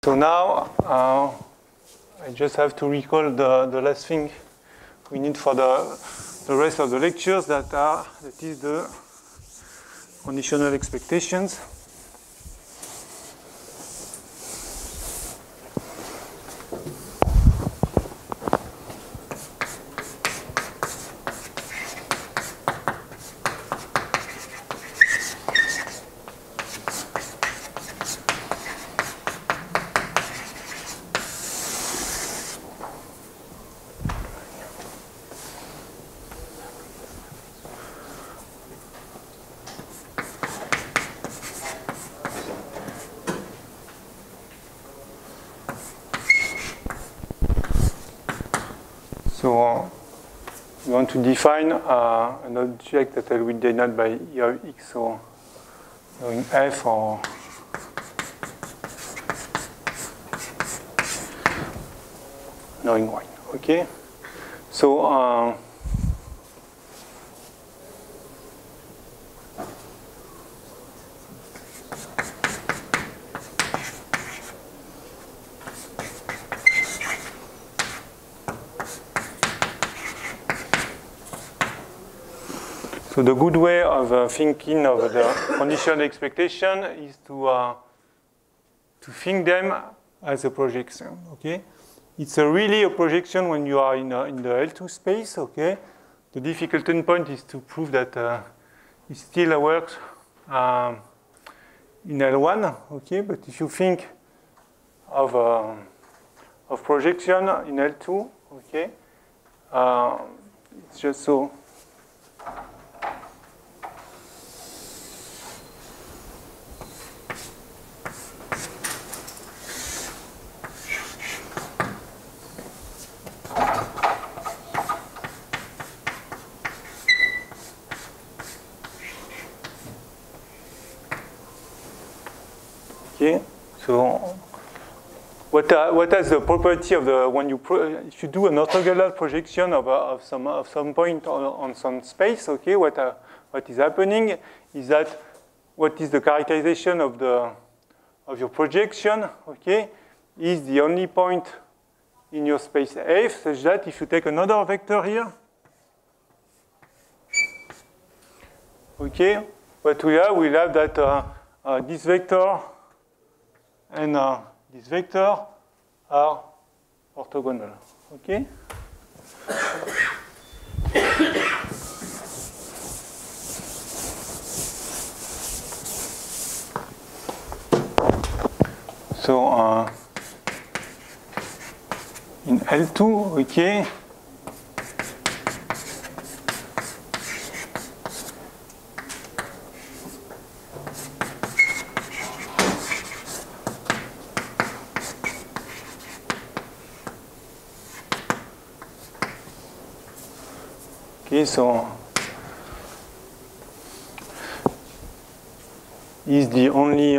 So now I just have to recall the last thing we need for the rest of the lectures, that is the conditional expectations. So we want to define an object that will be denoted by E of x, so knowing f or knowing y. Okay. So so the good way of thinking of the conditional expectation is to think them as a projection. Okay, it's really a projection when you are in the L2 space. Okay, the difficult endpoint is to prove that it still works in L1. Okay, but if you think of projection in L2, okay, it's just so. Okay, so what has the property of the when you if you do an orthogonal projection of some point on some space? Okay, what is happening is that what is the characterization of your projection? Okay, is the only point in your space F, such that if you take another vector here, okay, what we'll have that this vector and this vector are orthogonal. Okay? So in L2, okay, so is the only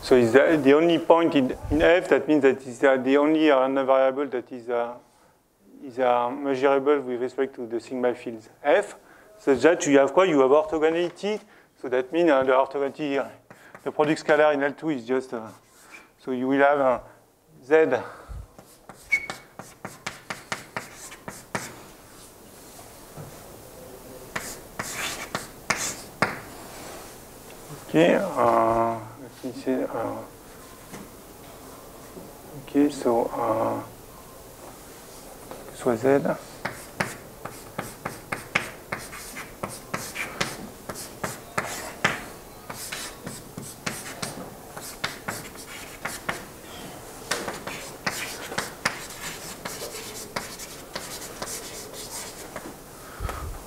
so is the only point in F. That means that is the only variable that is measurable with respect to the sigma fields F. So that you have what? You have orthogonality. So that means the orthogonality, the product scalar in L2 is just, so you will have Z. Okay, let me see. Okay, so Z.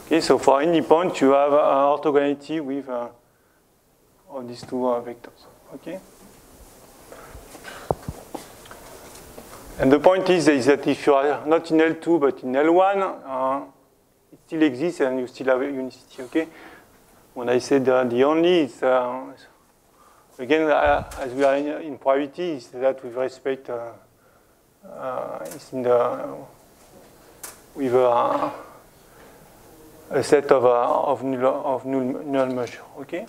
Okay, so for any point, you have orthogonality with all these two vectors. Okay. And the point is that if you are not in L2 but in L1, it still exists and you still have a unicity. Okay. When I said the only, it's again as we are in priority, is that with respect is in the with a set of null measure. Okay.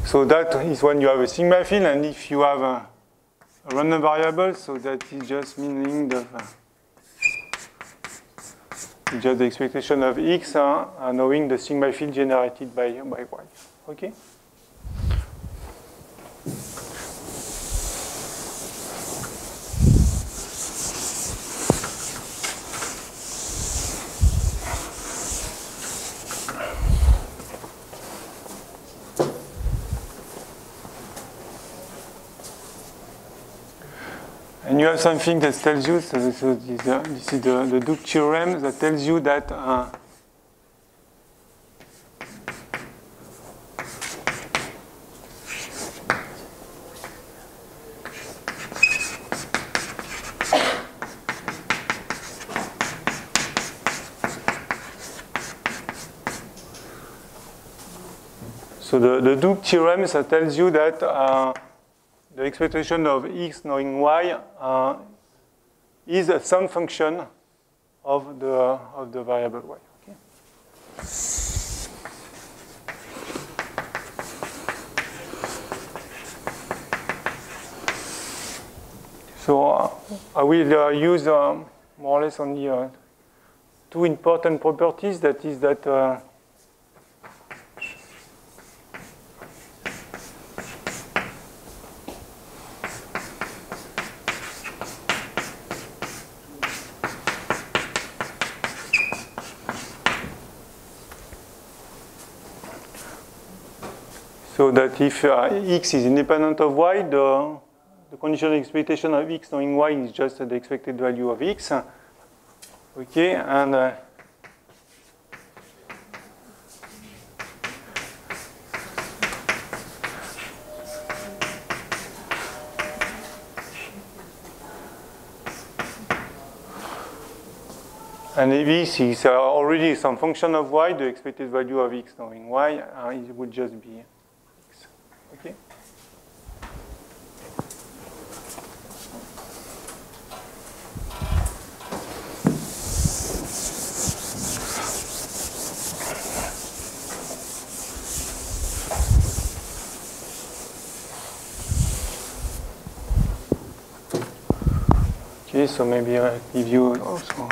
So that is when you have a sigma field, and if you have a random variable, so that is just meaning the just the expectation of x, knowing the sigma field generated by y. Okay. And you have something that tells you, so this is the Duke theorem that tells you that so the Duke theorem that tells you that the expectation of x knowing y is some function of the variable y. Okay. So I will use more or less only two important properties. That is that. So that if x is independent of y, the conditional expectation of x knowing y is just the expected value of x. Okay, and if this is already some function of y, the expected value of x knowing y, it would just be x. Okay. Okay, so maybe I'll give you also.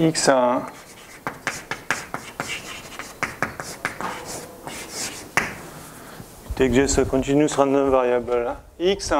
X take just a continuous random variable x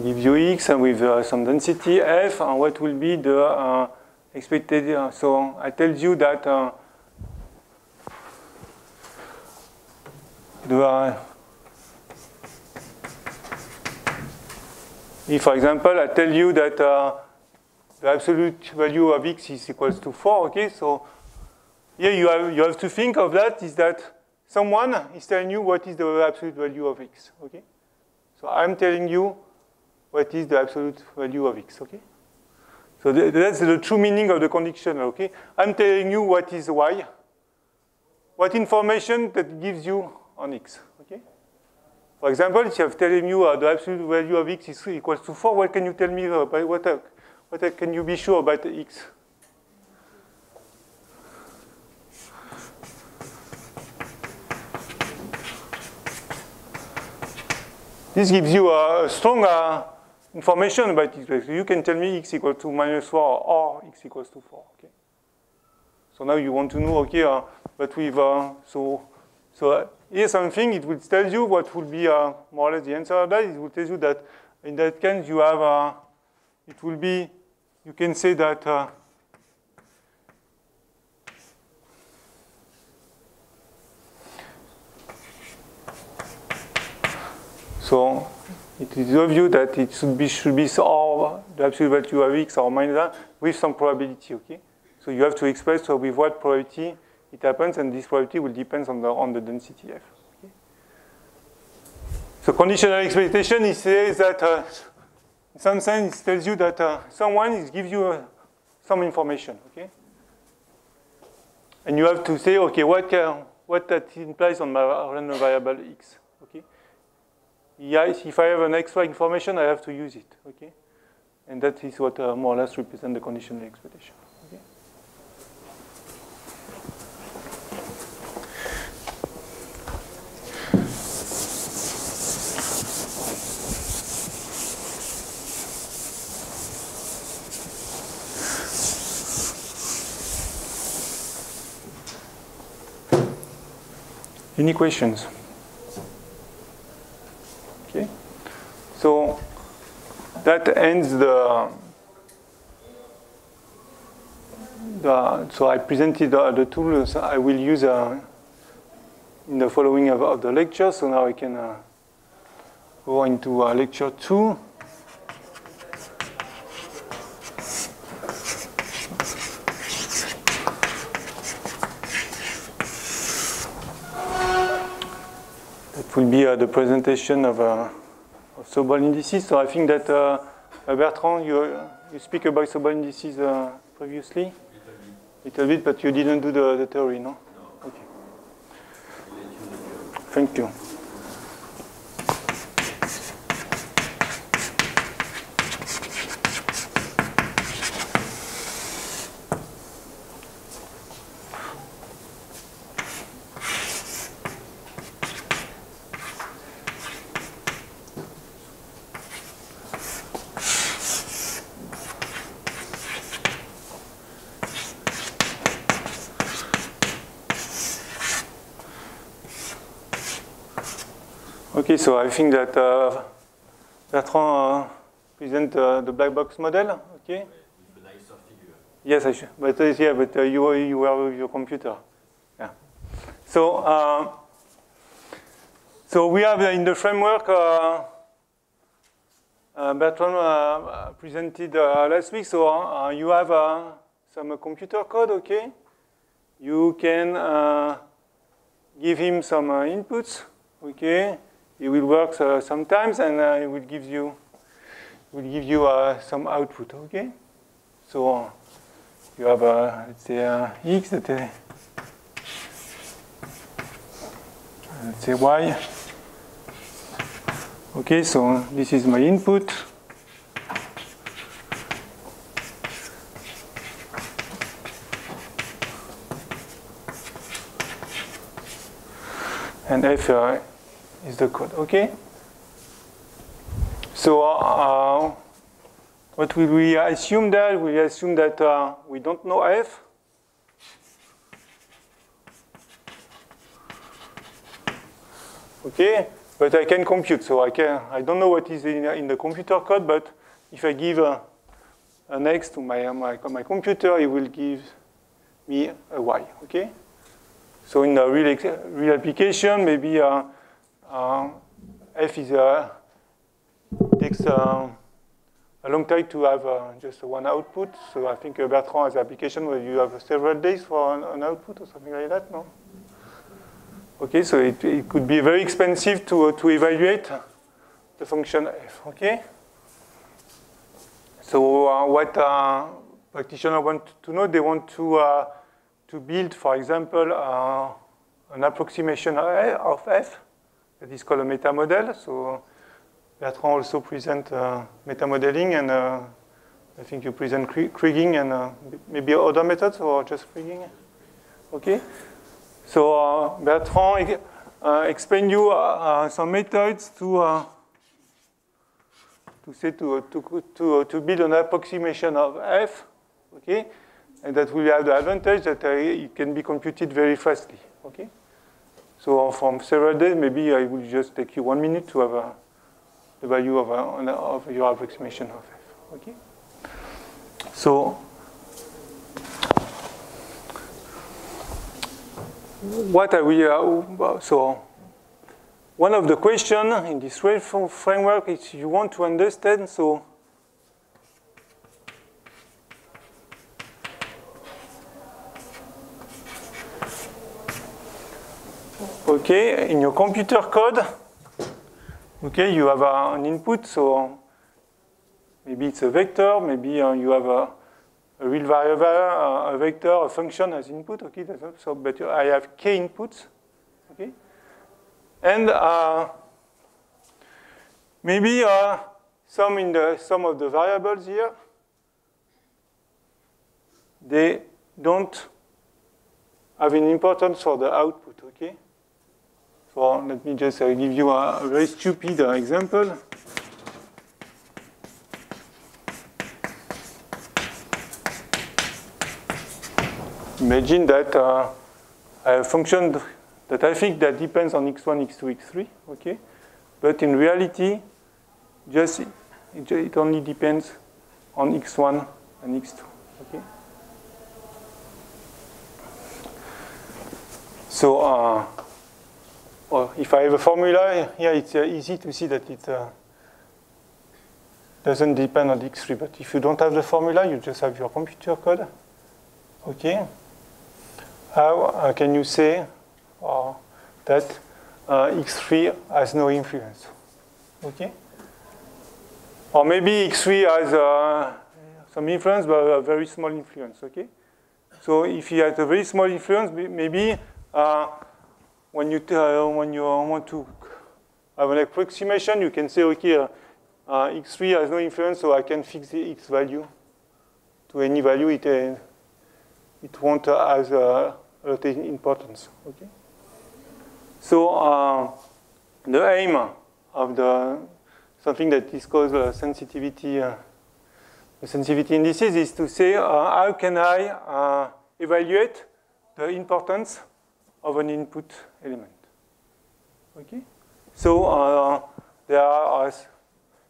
give you x with some density f, and what will be the expected. So I tell you that if, for example, I tell you that the absolute value of x is equals to 4, okay, so here you have to think of that is that someone is telling you what is the absolute value of x, okay? So I'm telling you what is the absolute value of x, okay? So that's the true meaning of the condition, okay? I'm telling you what is y, what information that gives you on x, okay? For example, if I'm telling you the absolute value of x is equals to 4, what can you tell me about what can you be sure about x? This gives you a strong information about x. You can tell me x equals to -4 or x equals to 4. Okay. So now you want to know, okay, but with so here's something. It will tell you what will be more or less the answer of that. It will tell you that in that case you have it will be you can say that so it is obvious that it should be or the absolute value of x or minus 1 with some probability, okay? So you have to express with what probability it happens, and this probability will depend on the density f. Okay? So conditional expectation, it says that in some sense it tells you that someone gives you some information, okay? And you have to say, okay, what that implies on my random variable x, okay? Yes, if I have an extra information, I have to use it, okay? And that is what more or less represents the conditional expectation, okay? Any questions? Okay. So that ends so I presented the tools I will use in the following of the lecture. So now I can go into lecture 2. Will be the presentation of Sobol indices. So I think that Bertrand, you speak about Sobol indices previously? Little bit, but you didn't do the theory, no? No. Okay. Thank you. Okay, so I think that Bertrand present the black box model. Okay. With a nicer figure. Yes, I should. But yeah, but you were with your computer. Yeah. So so we have in the framework Bertrand presented last week. So you have some computer code. Okay. You can give him some inputs. Okay. It will work sometimes, and it will give you some output. Okay, so you have let's say x, let's say y. Okay, so this is my input. And f is the code, okay? So what will we assume that? We assume that we don't know f. Okay, but I can compute. So I don't know what is in the computer code, but if I give an x to my computer, it will give me a y, okay? So in a real application, maybe f takes a long time to have just one output. So I think Bertrand has an application where you have several days for an output or something like that, no? Okay, so it could be very expensive to evaluate the function f, okay? So what practitioners want to know, they want to build, for example, an approximation of f. That is called a meta model. So Bertrand also present meta modeling, and I think you present Kriging and maybe other methods, or just Kriging. Okay. So Bertrand explain you some methods to build an approximation of f. Okay, and that will have the advantage that it can be computed very fastly. Okay. So from several days, maybe it will just take you 1 minute to have the value of your approximation of f. Okay. So what are we? So one of the questions in this framework is you want to understand. So okay, in your computer code, okay, you have an input. So maybe it's a vector. Maybe you have a real variable, a vector, a function as input. Okay, so but I have k inputs. Okay, and maybe some of the variables here, they don't have an importance for the output. Okay, so let me just give you a very stupid example. Imagine that I have a function that I think that depends on x1, x2, x3, okay? But in reality, it only depends on x1 and x2, okay? So if I have a formula, here it's easy to see that it doesn't depend on x3. But if you don't have the formula, you just have your computer code, okay? How can you say that x3 has no influence? Okay? Or maybe x3 has some influence, but a very small influence. Okay? So if he has a very small influence, maybe when you want to have an approximation, you can say, okay, x3 has no influence, so I can fix the x value to any value. It won't have a lot of importance. Okay. So the aim of something that is called sensitivity indices is to say how can I evaluate the importance of an input element. Okay. So there are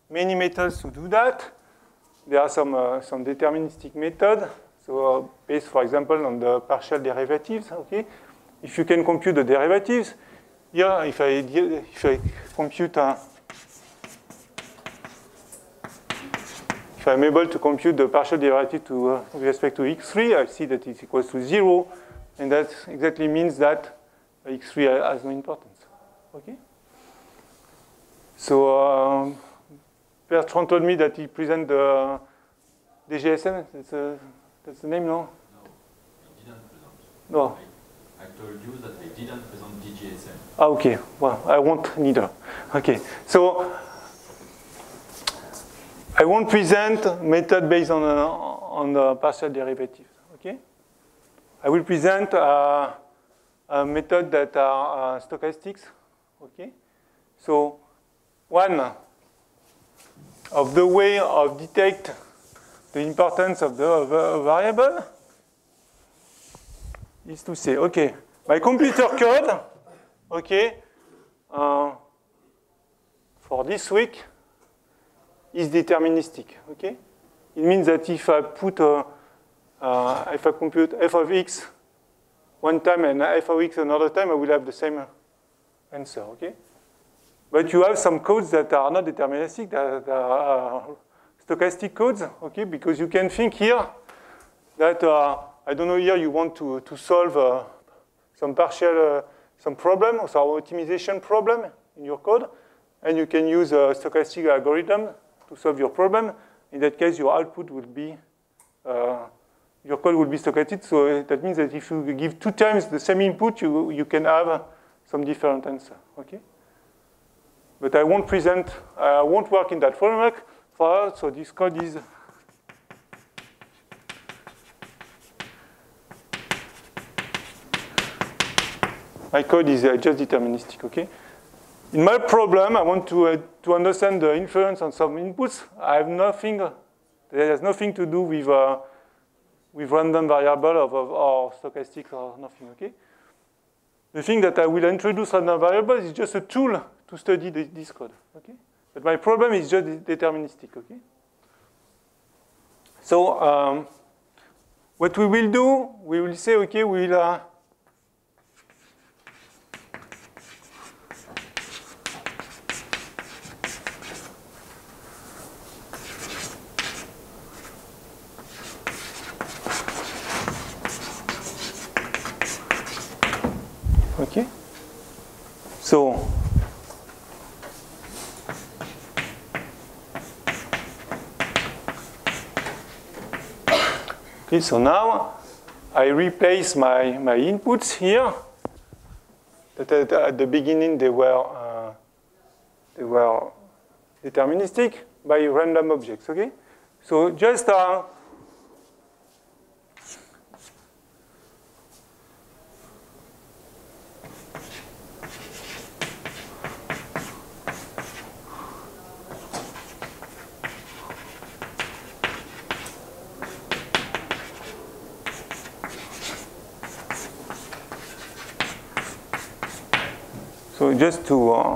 many methods to do that. There are some deterministic methods. So based, for example, on the partial derivatives, okay? If you can compute the derivatives, here, if I compute, if I'm able to compute the partial derivative with respect to x3, I see that it's equals to 0, and that exactly means that x3 has no importance, okay? So Bertrand told me that he present the DGSM, that's the name, no? No, I didn't present. No. I told you that I didn't present DGSM. Ah, okay. Well, I won't neither. Okay. So I won't present method based on the partial derivatives. Okay. I will present a method that are stochastics. Okay. So one of the way of detect the importance of the variable is to say, okay, my computer code, okay, for this week is deterministic, okay? It means that if I put, if I compute f of x one time and f of x another time, I will have the same answer, okay? But you have some codes that are not deterministic, that are stochastic codes, okay? Because you can think here that, I don't know, here you want to solve some some problem, or some optimization problem in your code, and you can use a stochastic algorithm to solve your problem. In that case, your output will be, your code will be stochastic, so that means that if you give 2 times the same input, you can have some different answer, okay? But I won't work in that framework. So this code is my code is just deterministic, okay? In my problem, I want to understand the influence on some inputs. I have nothing, there has nothing to do with random variable or stochastic or nothing, okay? The thing that I will introduce random variables is just a tool to study this code, okay? But my problem is just deterministic, okay? So what we will do, we will say, okay, we'll okay. So okay, so now I replace my inputs here. That at the beginning they were deterministic by random objects. Okay, so just so just to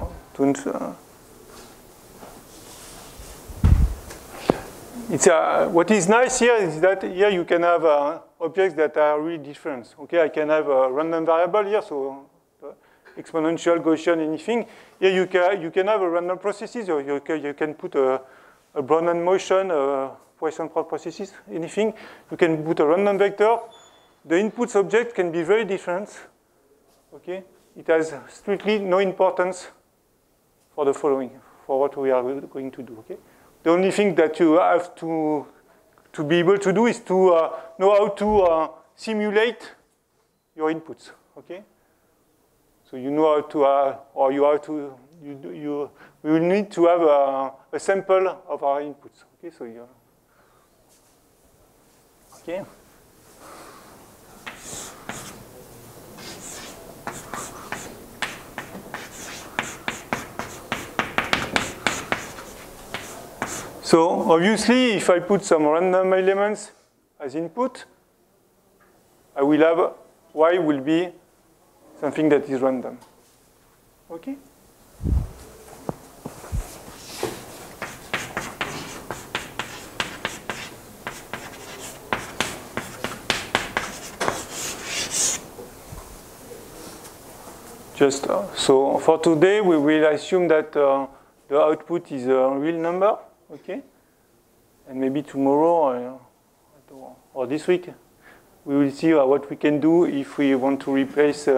it's what is nice here is that here you can have objects that are really different. Okay, I can have a random variable here, so exponential, Gaussian, anything. Here you can have a random processes, or you can put a Brown motion, Poisson processes, anything. You can put a random vector. The inputs object can be very different. Okay. It has strictly no importance for the following, for what we are going to do, okay? The only thing that you have to be able to do is to know how to simulate your inputs, okay? So you know how to, or you have to, we will need to have a sample of our inputs, okay? So you, okay? So obviously, if I put some random elements as input, I will have y will be something that is random. Okay? Just so for today, we will assume that the output is a real number. Okay, and maybe tomorrow or this week, we will see what we can do if we want to replace.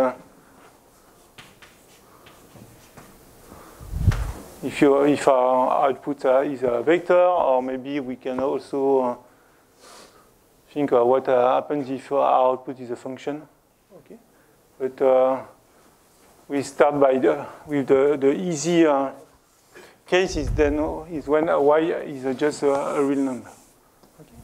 If our output is a vector, or maybe we can also think what happens if our output is a function. Okay, but we start with the easy. Case is then is when y is just a real number. Okay.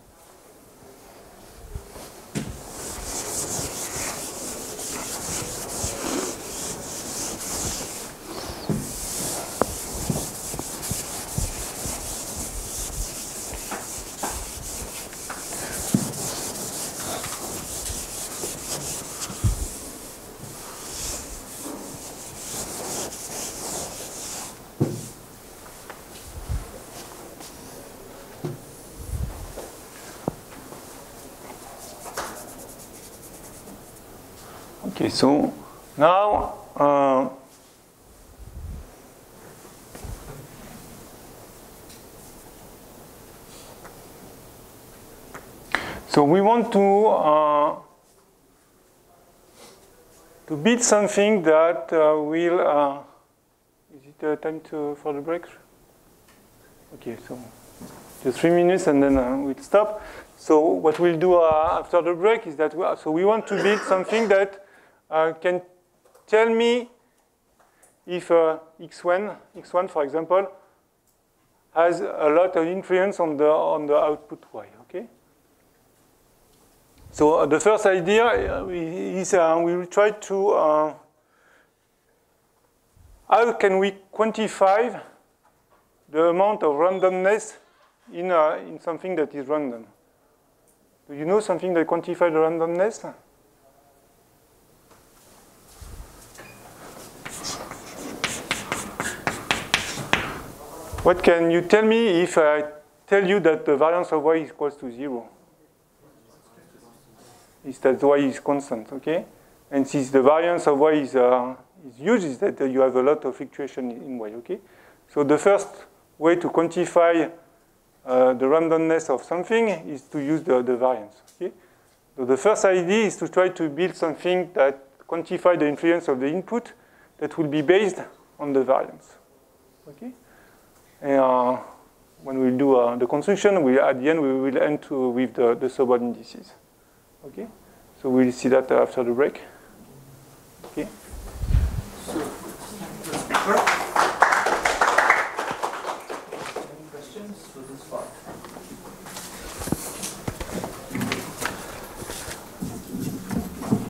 Okay, so now so we want to build something that will. Is it time for the break? Okay, so just 3 minutes and then we'll stop. So what we'll do after the break is that we want to build something that can tell me if x1, for example, has a lot of influence on the output y. Okay. So the first idea is we will try to how can we quantify the amount of randomness in something that is random. Do you know something that quantifies the randomness? What can you tell me if I tell you that the variance of y is equals to 0. Is that y is constant, okay? And since the variance of y is huge, is that you have a lot of fluctuation in y, okay? So the first way to quantify the randomness of something is to use the variance, okay? So the first idea is to try to build something that quantify the influence of the input that will be based on the variance, okay? And when we do the construction, at the end we will end with the subord indices, okay? So we'll see that after the break.